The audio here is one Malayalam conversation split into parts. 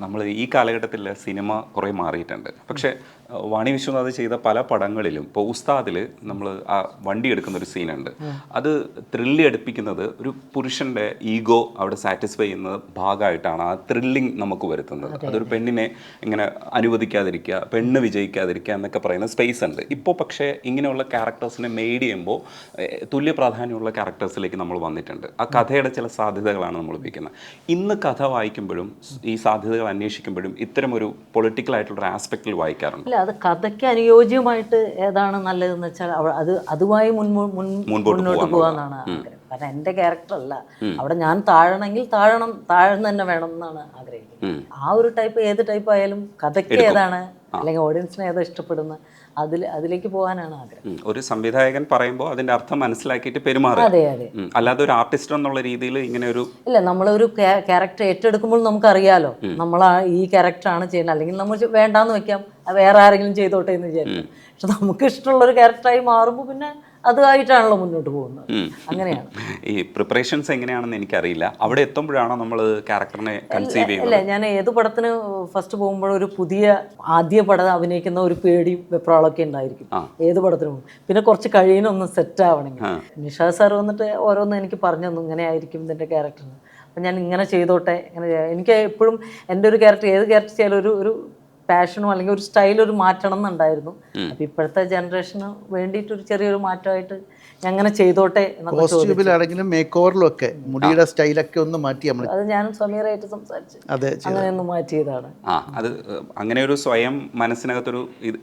നമ്മൾ ഈ കാലഘട്ടത്തിൽ സിനിമ കുറേ മാറിയിട്ടുണ്ട്. പക്ഷേ വാണി വിശ്വനാഥ് ചെയ്ത പല പടങ്ങളിലും ഇപ്പോൾ ഉസ്താദിൽ നമ്മൾ ആ വണ്ടി എടുക്കുന്ന ഒരു സീനുണ്ട്. അത് ത്രില്ലി അടുപ്പിക്കുന്നത് ഒരു പുരുഷൻ്റെ ഈഗോ അവിടെ സാറ്റിസ്ഫൈ ചെയ്യുന്ന ഭാഗമായിട്ടാണ് ആ ത്രില്ലിങ് നമുക്ക് വരുത്തുന്നത്. അതൊരു പെണ്ണിനെ ഇങ്ങനെ അനുവദിക്കാതിരിക്കുക, പെണ്ണ് വിജയിക്കാതിരിക്കുക എന്നൊക്കെ പറയുന്ന സ്പേസ് ഉണ്ട്. ഇപ്പോൾ പക്ഷേ ഇങ്ങനെയുള്ള ക്യാരക്ടേഴ്സിനെ മെയ്ഡ് ചെയ്യുമ്പോൾ തുല്യ പ്രാധാന്യമുള്ള ക്യാരക്ടേഴ്സിലേക്ക് നമ്മൾ വന്നിട്ടുണ്ട്. ആ കഥയുടെ ചില സാധ്യതകളാണ് നമ്മൾ ഉപയോഗിക്കുന്നത്. ഇന്ന് കഥ വായിക്കുമ്പോഴും ഈ സാധ്യതകൾ അന്വേഷിക്കുമ്പോഴും ഇത്തരം ഒരു പൊളിറ്റിക്കൽ ആയിട്ടുള്ള ഒരു ആസ്പെക്റ്റിൽ വായിക്കാറുണ്ട്. അല്ല, അത് കഥയ്ക്ക് അനുയോജ്യമായിട്ട് ഏതാണ് നല്ലതെന്ന് വെച്ചാൽ അത് അതുമായി മുന്നോട്ട് പോകാന്നാണ് ആഗ്രഹം. കാരണം എൻ്റെ ക്യാരക്ടറല്ല അവിടെ, ഞാൻ താഴണമെങ്കിൽ താഴ്ന്നു തന്നെ വേണം എന്നാണ് ആഗ്രഹിക്കുന്നത്. ആ ഒരു ടൈപ്പ് ഏത് ടൈപ്പ് ആയാലും കഥയ്ക്ക് ഏതാണ് അല്ലെങ്കിൽ ഓഡിയൻസിനെ ഏതോ ഇഷ്ടപ്പെടുന്ന അതിലേക്ക് പോകാനാണ് ആഗ്രഹം. ഒരു സംവിധായകൻ പറയുമ്പോൾ അതിന്റെ അർത്ഥം മനസ്സിലാക്കിയിട്ട് പെരുമാറുക. അതെ അതെ. അല്ലാതെ ഒരു ആർട്ടിസ്റ്റ് എന്നുള്ള രീതിയിൽ ഇങ്ങനെ ഒരു ഇല്ല, നമ്മളൊരു ക്യാരക്ടർ ഏറ്റെടുക്കുമ്പോൾ നമുക്കറിയാലോ നമ്മൾ ഈ ക്യാരക്ടറാണ് ചെയ്യുന്നത്, അല്ലെങ്കിൽ നമ്മൾ വേണ്ടാന്ന് വെക്കാം, വേറെ ആരെങ്കിലും ചെയ്തോട്ടെ എന്ന് വിചാരിക്കും. പക്ഷെ നമുക്ക് ഇഷ്ടമുള്ളൊരു ക്യാരക്ടറായി മാറുമ്പോൾ പിന്നെ അതുമായിട്ടാണല്ലോ മുന്നോട്ട് പോകുന്നത്. അങ്ങനെയാണ് ഈ പ്രിപ്പറേഷൻസ് എങ്ങനെയാണെന്ന് എനിക്കറിയില്ല. അവിടെ എത്തുമ്പോഴാണോ നമ്മൾ ക്യാരക്ടറിനെ കൺസീവ് ചെയ്യുന്നത്? അല്ല, ഞാൻ ഏത് പടത്തിന് ഫസ്റ്റ് പോകുമ്പോഴും ഒരു ആദ്യ പടം അഭിനയിക്കുന്ന ഒരു പേടിയും വെപ്രാളൊക്കെ ഉണ്ടായിരിക്കും ഏത് പടത്തിനും. പിന്നെ കുറച്ച് കഴിയുന്നൊന്ന് സെറ്റ് ആവണമെങ്കിൽ നിഷാദ് സാർ വന്നിട്ട് ഓരോന്നും എനിക്ക് പറഞ്ഞു തന്നു, ഇങ്ങനെ ആയിരിക്കും ഇതിൻ്റെ ക്യാരക്ടറിന്, അപ്പം ഞാൻ ഇങ്ങനെ ചെയ്തോട്ടെ. എനിക്ക് എപ്പോഴും എൻ്റെ ഒരു ക്യാരക്ടർ ഏത് ക്യാരക്ടർ ചെയ്യാലും ഒരു പാഷനോ അല്ലെങ്കിൽ ഒരു സ്റ്റൈലൊരു മാറ്റണം എന്നുണ്ടായിരുന്നു. അപ്പം ഇപ്പോഴത്തെ ജനറേഷന് വേണ്ടിയിട്ട് ഒരു ചെറിയൊരു മാറ്റമായിട്ട് അങ്ങനെ ചെയ്തോട്ടെ. കോസ്റ്റ്യൂമിലാണെങ്കിലും മേക്ക് ഓവറിലൊക്കെ മുടിയുടെ സ്റ്റൈലൊക്കെ ഒന്ന് മാറ്റി അത് ഞാനും സമീറായിട്ട് സംസാരിച്ചു, അങ്ങനെ ഒന്ന് മാറ്റിയതാണ്. അത് അങ്ങനെ ഒരു സ്വയം മനസ്സിനകത്തൊരു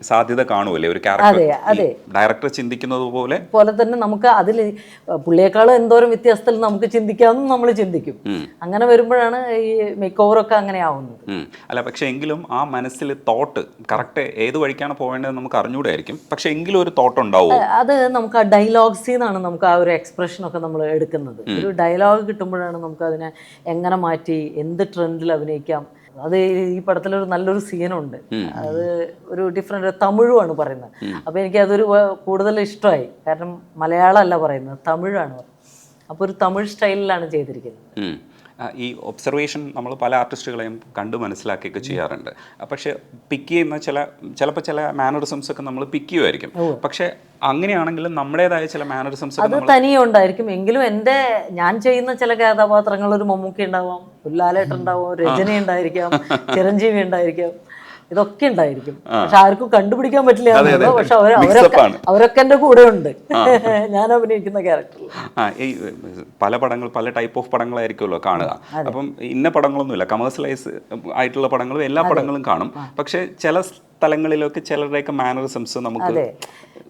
സാധ്യത കാണുമല്ലേ ഒരു ക്യാരക്ടർ? അതെ, ഡയറക്ടർ ചിന്തിക്കുന്നത് പോലെ തന്നെ നമുക്ക് അതിൽ പുള്ളിയേക്കാളും എന്തോരം വ്യത്യാസത്തിൽ നമുക്ക് ചിന്തിക്കാമെന്നും നമ്മൾ ചിന്തിക്കും. അങ്ങനെ വരുമ്പോഴാണ് ഈ മേക്ക് ഓവറൊക്കെ അങ്ങനെ ആവുന്നത്. അല്ല, പക്ഷെ എങ്കിലും ആ മനസ്സിൽ തോട്ട് കറക്റ്റ് ഏത് വഴിക്കാണ് പോകേണ്ടത് നമുക്ക് അറിഞ്ഞൂടായിരിക്കും. പക്ഷെ എങ്കിലും ഒരു തോട്ട് ഉണ്ടാവും. അത് നമുക്ക് ആ ഡയലോഗ്സിൽ നിന്നാണ് നമുക്ക് ആ ഒരു എക്സ്പ്രഷനൊക്കെ നമ്മൾ എടുക്കുന്നത്. ഒരു ഡയലോഗ് കിട്ടുമ്പോഴാണ് നമുക്ക് അതിനെ എങ്ങനെ മാറ്റി എന്ത് ട്രെൻഡിൽ അഭിനയിക്കാം. അത് ഈ പടത്തിലൊരു നല്ലൊരു സീനുണ്ട്, അത് ഒരു ഡിഫറെൻ്റ് തമിഴുമാണ് പറയുന്നത്. അപ്പോൾ എനിക്കതൊരു കൂടുതൽ ഇഷ്ടമായി. കാരണം മലയാളമല്ല പറയുന്നത്, തമിഴാണ്. അപ്പോൾ ഒരു തമിഴ് സ്റ്റൈലിലാണ് ചെയ്തിരിക്കുന്നത്. ഈ ഒബ്സർവേഷൻ നമ്മൾ പല ആർട്ടിസ്റ്റുകളെയും കണ്ടു മനസ്സിലാക്കിയൊക്കെ ചെയ്യാറുണ്ട്. പക്ഷെ പിക്ക് ചെയ്യുന്ന ചിലപ്പോൾ ചില മാനറിസംസ് ഒക്കെ നമ്മൾ പിക്ക് ചെയ്യുമായിരിക്കും. പക്ഷെ അങ്ങനെയാണെങ്കിലും നമ്മുടേതായ ചില മാനറിസംസ് അത് തനിയെ ഉണ്ടായിരിക്കും. എങ്കിലും ഞാൻ ചെയ്യുന്ന ചില കഥാപാത്രങ്ങൾ ഒരു മമ്മൂക്കി ഉണ്ടാവാം, ഒരു ലാലേട്ടൻ ഉണ്ടാവാം, രജനി ഉണ്ടായിരിക്കാം, ചിരഞ്ജീവി ഉണ്ടായിരിക്കാം, ഇതൊക്കെ ഉണ്ടായിരിക്കും. പക്ഷെ ആർക്കും കണ്ടുപിടിക്കാൻ പറ്റില്ല. പക്ഷെ അവരൊക്കെ എൻ്റെ കൂടെ ഉണ്ട് ഞാൻ അഭിനയിക്കുന്ന ക്യാരക്ടറിൽ. ഈ പല ടൈപ്പ് ഓഫ് പടങ്ങളായിരിക്കുമല്ലോ കാണുക. അപ്പം ഇന്ന പടങ്ങളൊന്നുമില്ല, കമേഴ്സ്യലൈസ് ആയിട്ടുള്ള പടങ്ങളും എല്ലാ പടങ്ങളും കാണും. പക്ഷെ ചില സ്ഥലങ്ങളിലൊക്കെ ചിലരുടെയൊക്കെ മാനറിസംസ് നമുക്ക്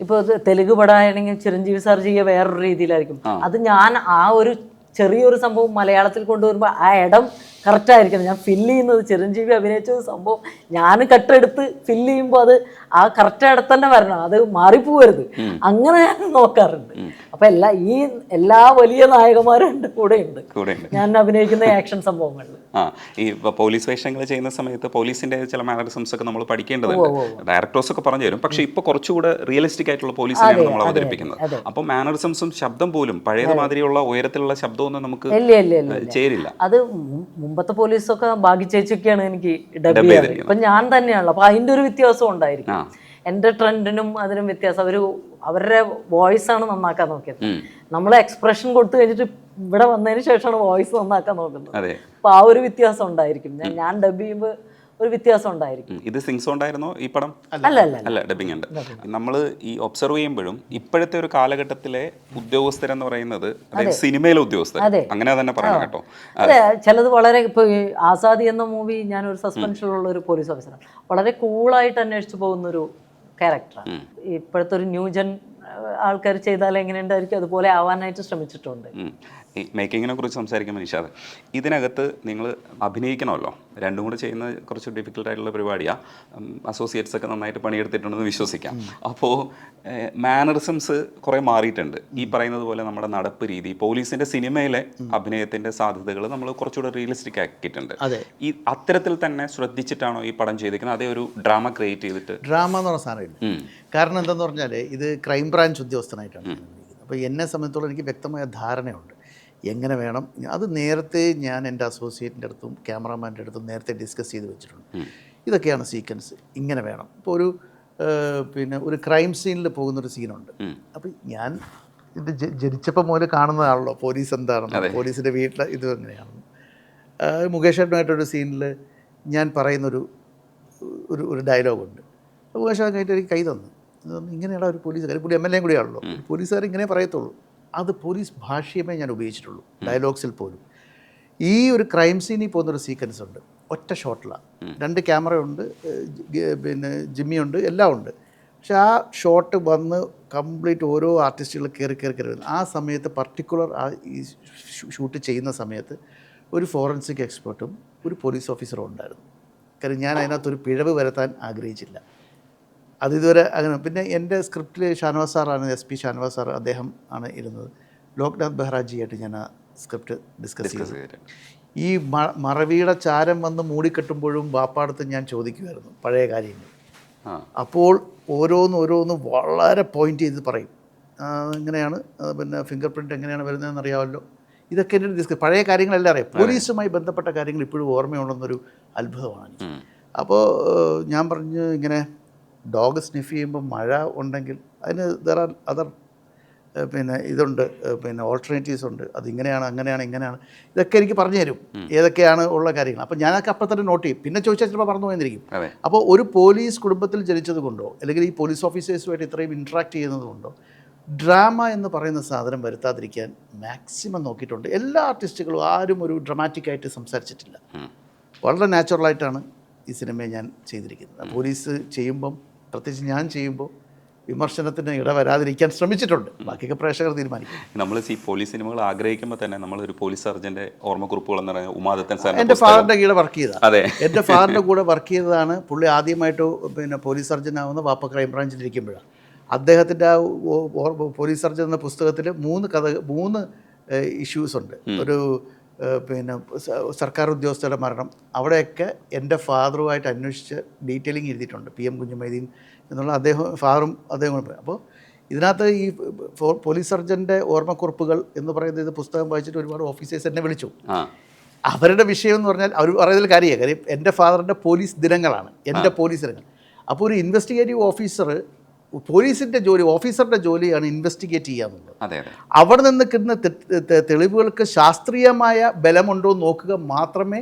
ഇപ്പോൾ തെലുങ്ക് പടമാണെങ്കിൽ ചിരഞ്ജീവി സാർ ചെയ്യുക വേറൊരു രീതിയിലായിരിക്കും. അത് ഞാൻ ആ ഒരു ചെറിയൊരു സംഭവം മലയാളത്തിൽ കൊണ്ടുവരുമ്പോൾ ആ ഇടം കറക്റ്റായിരിക്കണം. ഞാൻ ഫില്ല് ചെയ്യുന്നത് ചിരഞ്ജീവി അഭിനയിച്ച സംഭവം ഞാൻ കട്ടെടുത്ത് ഫില്ല് ചെയ്യുമ്പോൾ അത് ആ കറക്റ്റ് ഇടത്ത് തന്നെ വരണം, അത് മാറിപ്പോവരുത്. അങ്ങനെ ഞാൻ നോക്കാറുണ്ട്. അപ്പം എല്ലാ വലിയ നായകന്മാരും എൻ്റെ കൂടെ ഉണ്ട് ഞാൻ അഭിനയിക്കുന്ന ആക്ഷൻ സംഭവങ്ങളിൽ. ഈ പോലീസ് വേഷങ്ങൾ ചെയ്യുന്ന സമയത്ത് പോലീസിന്റെ ചില മാനറിസംസ് ഒക്കെ നമ്മൾ പഠിക്കേണ്ടതുണ്ട്. ഡയറക്ടേഴ്സ് ഒക്കെ പറഞ്ഞു തരും. പക്ഷെ ഇപ്പൊ കുറച്ചുകൂടെ റിയലിസ്റ്റിക് ആയിട്ടുള്ള പോലീസിനെയാണ് നമ്മൾ അവതരിപ്പിക്കുന്നത്. അപ്പൊ മാനറിസംസും ശബ്ദം പോലും പഴയത് മാതിരിയുള്ള ഉയരത്തിലുള്ള ശബ്ദമൊന്നും നമുക്ക് ചേരില്ല. അത് മുമ്പത്തെ പോലീസൊക്കെ ഭാഗ്യച്ചേച്ചൊക്കെയാണ് എനിക്ക് ഡബ് ചെയ്യാറ്. ഇപ്പൊ ഞാൻ തന്നെയാണല്ലോ. അപ്പൊ അതിന്റെ ഒരു വ്യത്യാസം ഉണ്ടായിരിക്കും. എൻ്റെ ട്രെൻഡിനും അതിനും വ്യത്യാസം. അവരുടെ വോയിസ് ആണ് നന്നാക്കാൻ നോക്കിയത്. നമ്മൾ എക്സ്പ്രഷൻ കൊടുത്തു കഴിഞ്ഞിട്ട് ഇവിടെ വന്നതിന് ശേഷമാണ് വോയിസ് നന്നാക്കാൻ നോക്കുന്നത്. അപ്പൊ ആ ഒരു വ്യത്യാസം ഉണ്ടായിരിക്കും. ഞാൻ ഡബ് ചെയ്യുമ്പോൾ ഒരു വ്യത്യാസം ഉണ്ടായിരിക്കും. ഇത് സിങ്സ് ഉണ്ടായിരുന്നോ ഈ പടം? അല്ല, ഡബിങ് ഉണ്ട്. നമ്മൾ ഈ ഒബ്സർവ് ചെയ്യുമ്പോഴും ഇപ്പോഴത്തെ ഒരു കാലഘട്ടത്തിലെ ഉദ്യോഗസ്ഥരെന്ന് പറയുന്നത്, അതായത് സിനിമയിലെ ഉദ്യോഗസ്ഥർ, അങ്ങനെ തന്നെ പറയണം കേട്ടോ. അതെ, ചിലത് വളരെ ഇപ്പോൾ ഈ ആസാദി എന്ന മൂവി ഞാനൊരു സസ്പെൻഷനിലുള്ള ഒരു പോലീസ് ഓഫീസറാണ്. വളരെ കൂളായിട്ട് അന്വേഷിച്ചു പോകുന്നൊരു ക്യാരക്ടറാണ്. ഇപ്പോഴത്തെ ഒരു ന്യൂജൻ ആൾക്കാർ ചെയ്താൽ എങ്ങനെയുണ്ടായിരിക്കും അതുപോലെ ആവാനായിട്ട് ശ്രമിച്ചിട്ടുണ്ട്. ഈ മേക്കിങ്ങിനെ കുറിച്ച് സംസാരിക്കുമ്പോൾ നിഷാദ്, ഇതിനകത്ത് നിങ്ങൾ അഭിനയിക്കണമല്ലോ, രണ്ടും കൂടെ ചെയ്യുന്ന കുറച്ച് ഡിഫിക്കൽട്ടായിട്ടുള്ള പരിപാടിയാണ്. അസോസിയേറ്റ്സ് ഒക്കെ നന്നായിട്ട് പണിയെടുത്തിട്ടുണ്ടെന്ന് വിശ്വസിക്കാം. അപ്പോൾ മാനറിസംസ് കുറേ മാറിയിട്ടുണ്ട്. ഈ പറയുന്നത് പോലെ നമ്മുടെ നടപ്പ് രീതി, പോലീസിൻ്റെ സിനിമയിലെ അഭിനയത്തിൻ്റെ സാധ്യതകൾ നമ്മൾ കുറച്ചുകൂടെ റിയലിസ്റ്റിക് ആക്കിയിട്ടുണ്ട്. ഈ അത്തരത്തിൽ തന്നെ ശ്രദ്ധിച്ചിട്ടാണോ ഈ പടം ചെയ്തിരിക്കുന്നത്? അതേ ഒരു ഡ്രാമ ക്രിയേറ്റ് ചെയ്തിട്ട്? ഡ്രാമ എന്ന് പറഞ്ഞ സാധനമില്ല. കാരണം എന്താണെന്ന് പറഞ്ഞാൽ ഇത് ക്രൈം ബ്രാഞ്ച് ഉദ്യോഗസ്ഥനായിട്ടാണ്. അപ്പോൾ എന്നെ സംബന്ധിച്ചോളം എനിക്ക് വ്യക്തമായ ധാരണയുണ്ട് എങ്ങനെ വേണം അത് നേരത്തെ ഞാൻ എൻ്റെ അസോസിയേറ്റിൻ്റെ അടുത്തും ക്യാമറാമാൻ്റെ അടുത്തും നേരത്തെ ഡിസ്കസ് ചെയ്ത് വെച്ചിട്ടുണ്ട്. ഇതൊക്കെയാണ് സീക്വൻസ്, ഇങ്ങനെ വേണം. ഇപ്പോൾ ഒരു പിന്നെ ഒരു ക്രൈം സീനിൽ പോകുന്നൊരു സീനുണ്ട്. അപ്പം ഞാൻ ഇത് ജനിച്ചപ്പോൾ മുതൽ കാണുന്നതാണല്ലോ പോലീസ് എന്താണെന്ന്, പോലീസിൻ്റെ വീട്ടിൽ ഇത് എങ്ങനെയാണെന്ന്. മുകേഷ് ഏട്ടനുമായിട്ടൊരു സീനിൽ ഞാൻ പറയുന്നൊരു ഒരു ഡയലോഗുണ്ട്. മുകേഷ് ഏട്ടൻ കഴിഞ്ഞിട്ട് എനിക്ക് കൈ തന്നു, ഇങ്ങനെയുള്ള ഒരു പോലീസുകാർ, പുള്ളി MLA കൂടിയാണല്ലോ, പോലീസുകാർ ഇങ്ങനെ പറയത്തുള്ളൂ. അത് പോലീസ് ഭാഷ്യമേ ഞാൻ ഉപയോഗിച്ചിട്ടുള്ളൂ ഡയലോഗ്സിൽ പോലും. ഈ ഒരു ക്രൈം സീനിൽ പോകുന്നൊരു സീക്വൻസ് ഉണ്ട്, ഒറ്റ ഷോട്ടിലാണ്, 2 ക്യാമറയുണ്ട്, പിന്നെ ജിമ്മിയുണ്ട്, എല്ലാം ഉണ്ട്. പക്ഷെ ആ ഷോട്ട് വന്ന് കംപ്ലീറ്റ് ഓരോ ആർട്ടിസ്റ്റുകൾ കയറി വരുന്നു. ആ സമയത്ത് പർട്ടിക്കുലർ ഈ ഷൂട്ട് ചെയ്യുന്ന സമയത്ത് ഒരു ഫോറൻസിക് എക്സ്പേർട്ടും ഒരു പോലീസ് ഓഫീസറും ഉണ്ടായിരുന്നു. കാര്യം ഞാൻ അതിനകത്തൊരു പിഴവ് വരുത്താൻ ആഗ്രഹിച്ചില്ല. അതിതുവരെ അങ്ങനെ. പിന്നെ എൻ്റെ സ്ക്രിപ്റ്റിൽ ഷാനവാസ് സാറാണ്, SP ഷാനവാസ് സാർ, അദ്ദേഹം ആണ് ഇരുന്നത്. ലോക്നാഥ് ബെഹ്റാജിയായിട്ട് ഞാൻ ആ സ്ക്രിപ്റ്റ് ഡിസ്കസ് ചെയ്തു. ഈ മറവിയുടെ ചാരം വന്ന് മൂടിക്കെട്ടുമ്പോഴും ബാപ്പാടത്ത് ഞാൻ ചോദിക്കുമായിരുന്നു പഴയ കാര്യങ്ങൾ. അപ്പോൾ ഓരോന്ന് വളരെ പോയിന്റ് ചെയ്ത് പറയും. ഇങ്ങനെയാണ്, പിന്നെ ഫിംഗർ പ്രിൻ്റ് എങ്ങനെയാണ് വരുന്നതെന്ന് അറിയാമല്ലോ. ഇതൊക്കെ എൻ്റെ ഡിസ്കസ്, പഴയ കാര്യങ്ങളെല്ലാം അറിയാം. പോലീസുമായി ബന്ധപ്പെട്ട കാര്യങ്ങൾ ഇപ്പോഴും ഓർമ്മയുണ്ടെന്നൊരു അത്ഭുതമാണ് എനിക്ക്. അപ്പോൾ ഞാൻ പറഞ്ഞു, ഇങ്ങനെ ഡോഗ് സ്നിഫ് ചെയ്യുമ്പോൾ മഴ ഉണ്ടെങ്കിൽ അതിന് ദർ ആർ അതർ പിന്നെ ഇതുണ്ട്, പിന്നെ ഓൾട്ടർനേറ്റീവ്സ് ഉണ്ട്, അതിങ്ങനെയാണ്, അങ്ങനെയാണ്, ഇങ്ങനെയാണ്, ഇതൊക്കെ എനിക്ക് പറഞ്ഞു തരും ഏതൊക്കെയാണ് ഉള്ള കാര്യങ്ങൾ. അപ്പോൾ ഞാനൊക്കെ അപ്പം തന്നെ നോട്ട് ചെയ്യും. പിന്നെ ചോദിച്ചാൽ ചിലപ്പോൾ മറന്നു പോയിരിക്കും. അപ്പോൾ ഒരു പോലീസ് കുടുംബത്തിൽ ജനിച്ചത് കൊണ്ടോ അല്ലെങ്കിൽ ഈ പോലീസ് ഓഫീസേഴ്സുമായിട്ട് ഇത്രയും ഇൻട്രാക്ട് ചെയ്യുന്നത് കൊണ്ടോ ഡ്രാമ എന്ന് പറയുന്ന സാധനം വരുത്താതിരിക്കാൻ മാക്സിമം നോക്കിയിട്ടുണ്ട്. എല്ലാ ആർട്ടിസ്റ്റുകളും ആരും ഒരു ഡ്രമാറ്റിക്കായിട്ട് സംസാരിച്ചിട്ടില്ല. വളരെ നാച്ചുറലായിട്ടാണ് ഈ സിനിമയെ ഞാൻ ചെയ്തിരിക്കുന്നത്. പോലീസ് ചെയ്യുമ്പം, പ്രത്യേകിച്ച് ഞാൻ ചെയ്യുമ്പോൾ, വിമർശനത്തിന് ഇട വരാതിരിക്കാൻ ശ്രമിച്ചിട്ടുണ്ട്. ബാക്കിയൊക്കെ പ്രേക്ഷകർ തീരുമാനിക്കും. നമ്മൾ ഈ പോലീസ് സിനിമകൾ ആഗ്രഹിക്കുമ്പോൾ തന്നെ നമ്മളൊരു പോലീസ് സർജൻ്റെ ഓർമ്മക്കുറിപ്പുകൾ എന്ന് പറയുന്നത് ഉമാദത്തൻ സാർ എൻ്റെ ഫാദറിൻ്റെ കൂടെ വർക്ക് ചെയ്തതാണ്. അതെ, എൻ്റെ ഫാദറിൻ്റെ കൂടെ വർക്ക് ചെയ്തതാണ്. പുള്ളി ആദ്യമായിട്ട് പിന്നെ പോലീസ് സർജനാവുന്ന വാപ്പ ക്രൈംബ്രാഞ്ചിലിരിക്കുമ്പോഴാണ്. അദ്ദേഹത്തിൻ്റെ ആ പോലീസ് സർജൻ എന്ന പുസ്തകത്തിൽ 3 ഇഷ്യൂസ് ഉണ്ട്. ഒരു പിന്നെ സർക്കാർ ഉദ്യോഗസ്ഥരുടെ മരണം, അവിടെയൊക്കെ എൻ്റെ ഫാദറുമായിട്ട് അന്വേഷിച്ച് ഡീറ്റെയിലിംഗ് എഴുതിയിട്ടുണ്ട്. PM കുഞ്ഞുമൈദീൻ എന്നുള്ള ഫാദറും അദ്ദേഹം. അപ്പോൾ ഇതിനകത്ത് ഈ പോലീസ് സർജൻ്റെ ഓർമ്മക്കുറിപ്പുകൾ എന്ന് പറയുന്നത്, ഇത് പുസ്തകം വായിച്ചിട്ട് ഒരുപാട് ഓഫീസേഴ്സ് എന്നെ വിളിച്ചു. അവരുടെ വിഷയം എന്ന് പറഞ്ഞാൽ അവർ പറയുന്നതിൽ കാര്യമാണ്. കാര്യം എൻ്റെ ഫാദറിൻ്റെ പോലീസ് ദിനങ്ങളാണ്, എൻ്റെ പോലീസ് ദിനങ്ങൾ. അപ്പോൾ ഒരു ഇൻവെസ്റ്റിഗേറ്റീവ് ഓഫീസർ, പോലീസിൻ്റെ ജോലി, ഓഫീസറുടെ ജോലിയാണ് ഇൻവെസ്റ്റിഗേറ്റ് ചെയ്യുക എന്നുള്ളത്. അവിടെ നിന്ന് കിട്ടുന്ന തെളിവുകൾക്ക് ശാസ്ത്രീയമായ ബലമുണ്ടോ എന്ന് നോക്കുക മാത്രമേ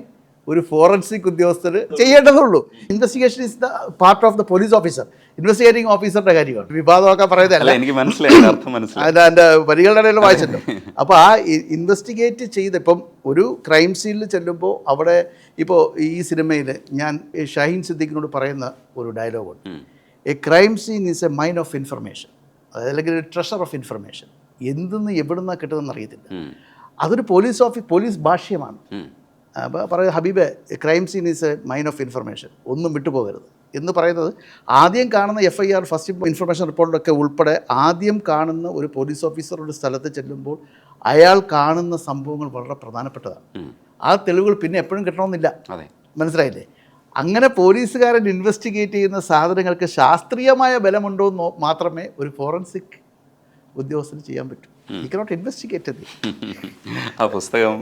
ഒരു ഫോറൻസിക് ഉദ്യോഗസ്ഥർ ചെയ്യേണ്ടതുള്ളൂ. Investigation is the part of the police officer. Investigating ഓഫീസറുടെ കാര്യമാണ്. വിവാദമൊക്കെ പറയുന്നതല്ല, എനിക്ക് മനസ്സിലായി, എൻ്റെ വരികളുടെ ഇടയിൽ വായിച്ചല്ലോ. അപ്പോൾ ആ ഇൻവെസ്റ്റിഗേറ്റ് ചെയ്ത്, ഇപ്പം ഒരു ക്രൈം സീനിൽ ചെല്ലുമ്പോൾ അവിടെ, ഇപ്പോൾ ഈ സിനിമയിൽ ഞാൻ ഷഹീൻ സിദ്ദീഖിനോട് പറയുന്ന ഒരു ഡയലോഗുണ്ട്, a crime scene is a mine of information, അല്ലെങ്കിൽ ഒരു ട്രഷർ ഓഫ് ഇൻഫർമേഷൻ. എന്തെന്ന് എവിടുന്നാണ് കിട്ടുന്നതെന്ന് അറിയത്തില്ല. അതൊരു പോലീസ് ഭാഷ്യമാണ്. അപ്പോൾ പറയുന്നത്, ഹബീബെ, crime scene is a mine of information, ഒന്നും വിട്ടുപോകരുത് എന്ന് പറയുന്നത്. ആദ്യം കാണുന്ന FIR, ഫസ്റ്റ് ഇൻഫർമേഷൻ റിപ്പോർട്ടൊക്കെ ഉൾപ്പെടെ ആദ്യം കാണുന്ന ഒരു പോലീസ് ഓഫീസർ ഒരു സ്ഥലത്ത് ചെല്ലുമ്പോൾ അയാൾ കാണുന്ന സംഭവങ്ങൾ വളരെ പ്രധാനപ്പെട്ടതാണ്. ആ തെളിവുകൾ പിന്നെ എപ്പോഴും കിട്ടണമെന്നില്ല. മനസ്സിലായില്ലേ? അങ്ങനെ പോലീസുകാരൻ ഇൻവെസ്റ്റിഗേറ്റ് ചെയ്യുന്ന സാധനങ്ങൾക്ക് ശാസ്ത്രീയമായ ബലമുണ്ടോ എന്ന് മാത്രമേ ഒരു ഫോറൻസിക് ഉദ്യോഗസ്ഥന് ചെയ്യാൻ പറ്റൂ. You cannot investigate it. ആ പുസ്തകം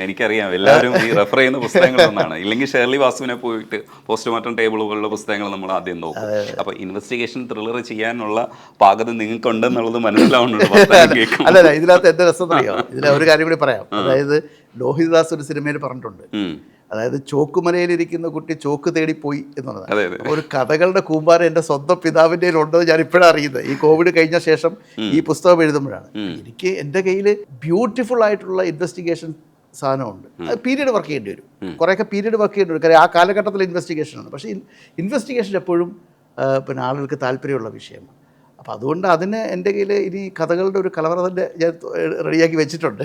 എനിക്കറിയാം, എല്ലാവരും ഈ റെഫർ ചെയ്യുന്ന പുസ്തകങ്ങളൊന്നാണ്. ഇല്ലെങ്കിൽ ഷേർലി വാസുവിനെ പോയിട്ട് പോസ്റ്റ്മോർട്ടം ടേബിളുകളുടെ പുസ്തകങ്ങൾ നമ്മൾ ആദ്യം നോക്കും. അപ്പോൾ ഇൻവെസ്റ്റിഗേഷൻ ത്രില്ലർ ചെയ്യാനുള്ള പാകത നിങ്ങൾക്കുണ്ടെന്നുള്ളത് മനസ്സിലാവുന്നുണ്ട്. അല്ലല്ല, ഇതിനകത്ത് എന്താ രസം അറിയാം. ഇതിൽ ഒരു കാര്യം കൂടി പറയാം. അതായത് ലോഹിതദാസ് ഒരു സിനിമയിൽ പറഞ്ഞിട്ടുണ്ട്, അതായത് ചോക്കുമലയിലിരിക്കുന്ന കുട്ടി ചോക്ക് തേടിപ്പോയി എന്നുള്ളതാണ്. ഒരു കഥകളുടെ കൂമ്പാരം എൻ്റെ സ്വന്തം പിതാവിൻ്റെ ഉണ്ടോ ഞാൻ ഇപ്പോഴാണ് അറിയുന്നത്. ഈ കോവിഡ് കഴിഞ്ഞ ശേഷം ഈ പുസ്തകം എഴുതുമ്പോഴാണ് എനിക്ക് എൻ്റെ കയ്യിൽ ബ്യൂട്ടിഫുൾ ആയിട്ടുള്ള ഇൻവെസ്റ്റിഗേഷൻ സാധനമുണ്ട്. അത് പീരീഡ് വർക്ക് ചെയ്യേണ്ടി വരും, കുറേയൊക്കെ പീരീഡ് വർക്ക് ചെയ്യേണ്ടി വരും. കാര്യം ആ കാലഘട്ടത്തിൽ ഇൻവെസ്റ്റിഗേഷനാണ്. പക്ഷേ ഇൻവെസ്റ്റിഗേഷൻ എപ്പോഴും പിന്നെ ആളുകൾക്ക് താല്പര്യമുള്ള വിഷയമാണ്. അപ്പോൾ അതുകൊണ്ട് അതിന് എൻ്റെ കയ്യിൽ ഇനി കഥകളുടെ ഒരു കലവറ തന്നെ ഞാൻ റെഡിയാക്കി വെച്ചിട്ടുണ്ട്.